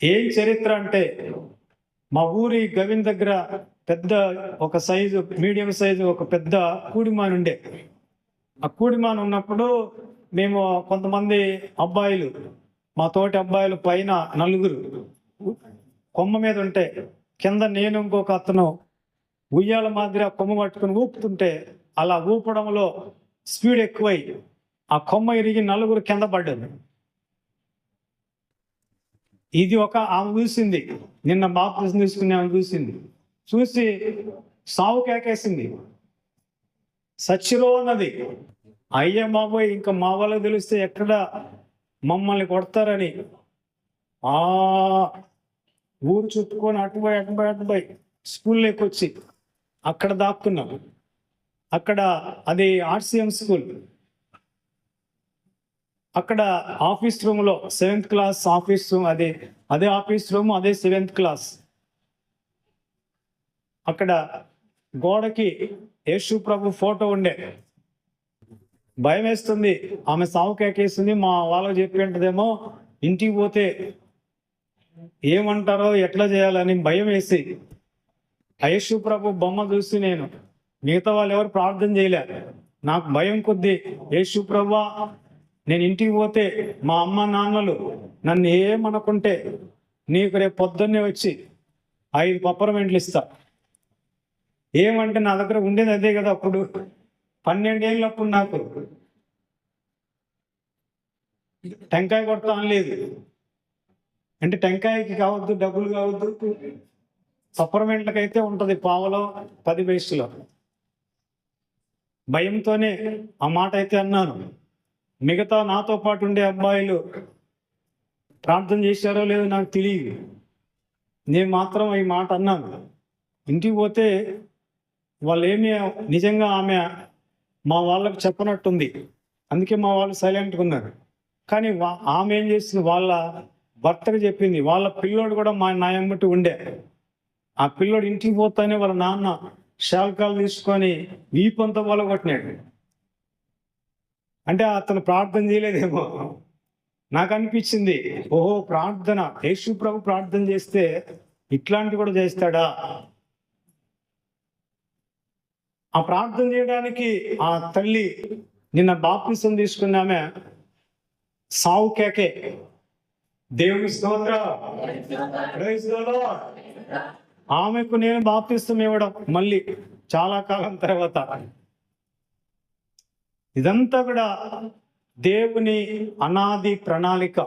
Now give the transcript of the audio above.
ఏం చరిత్ర అంటే మా ఊరి గవిన్ దగ్గర పెద్ద ఒక సైజు మీడియం సైజు ఒక పెద్ద కూడిమాన్ ఉండే. ఆ కూడిమాన్ ఉన్నప్పుడు మేము కొంతమంది అబ్బాయిలు, మా తోటి అబ్బాయిలు పైన నలుగురు కొమ్మ మీద ఉంటే కింద నేను ఇంకొక అతను ఉయ్యాల మాదిరి ఆ కొమ్మ పట్టుకుని ఊపుతుంటే అలా ఊపడంలో స్పీడ్ ఎక్కువై ఆ కొమ్మ ఇరిగి నలుగురు కింద పడ్డారు. ఇది ఒక ఆమె చూసింది, నిన్న బాప్తిజం తీసుకుని ఆమె చూసింది. చూసి సావు కేకేసింది, సచ్చిరో అన్నది. అయ్యా బాబోయ్, ఇంకా మా వాళ్ళకి తెలిస్తే ఎక్కడ మమ్మల్ని కొడతారని ఆ ఊరు చుట్టుకొని అటుపోయి స్కూల్లోకి వచ్చి అక్కడ దాక్కున్నాం. అక్కడ అది ఆర్సిఎం స్కూల్. అక్కడ ఆఫీస్ రూమ్లో 7th క్లాస్ ఆఫీస్ రూమ్, అదే ఆఫీస్ రూమ్, అదే 7th క్లాస్. అక్కడ గోడకి యేసు ప్రభు ఫోటో ఉండే. భయం వేస్తుంది, ఆమె సావు కేకేసింది. మా వాళ్ళకి చెప్పి ఉంటదేమో, ఇంటికి పోతే ఏమంటారో ఎట్లా చేయాలని భయం వేసి యేసు ప్రభు బొమ్మ చూసి నేను, మిగతా వాళ్ళు ఎవరు ప్రార్థన చేయలే, నాకు భయం కొద్దీ యేసు ప్రభువా, నేను ఇంటికి పోతే మా అమ్మ నాన్నలు నన్ను ఏమనుకుంటే నీకు రేపు పొద్దున్నే వచ్చి 5 పప్పరమెంట్లు ఇస్తా. ఏమంటే నా దగ్గర ఉండేది అదే కదా. అప్పుడు 12 ఏళ్ళప్పుడు నాకు టెంకాయ కొడతా అనలేదు. అంటే టెంకాయకి కావద్దు, డబ్బులు కావద్దు, పప్పరమెంట్లకైతే ఉంటుంది పావలో 10 పైసలు. భయంతోనే ఆ మాట అయితే అన్నాను. మిగతా నాతో పాటు ఉండే అబ్బాయిలు ప్రార్థన చేశారో లేదో నాకు తెలియదు, నేను మాత్రం ఈ మాట అన్నాను. ఇంటికి పోతే వాళ్ళు నిజంగా ఆమె మా వాళ్ళకు చెప్పనట్టుంది, అందుకే మా వాళ్ళు సైలెంట్గా ఉన్నారు. కానీ ఆమె ఏం చేసింది, వాళ్ళ భర్తకు చెప్పింది. వాళ్ళ పిల్లోడు కూడా నా ఎమ్మటి ఉండే. ఆ పిల్లోడు ఇంటికి పోతానే వాళ్ళ నాన్న శాల్కాలు తీసుకొని వీపంతా పొలగొట్టినాడు. అంటే అతను ప్రార్థన చేయలేదేమో. నాకు అనిపించింది, ఓహో ప్రార్థన, యేసు ప్రభు ప్రార్థన చేస్తే ఇట్లాంటి కూడా చేస్తాడా. ఆ ప్రార్థన చేయడానికి ఆ తల్లి నిన్న బాప్తిసం తీసుకున్నామే సావు కేకే. దేవుని స్తోత్రం. ఆమెకు నేను బాప్తిసం ఇవ్వడం మళ్ళీ చాలా కాలం తర్వాత. ఇదంతా కూడా దేవుని అనాది ప్రణాళిక.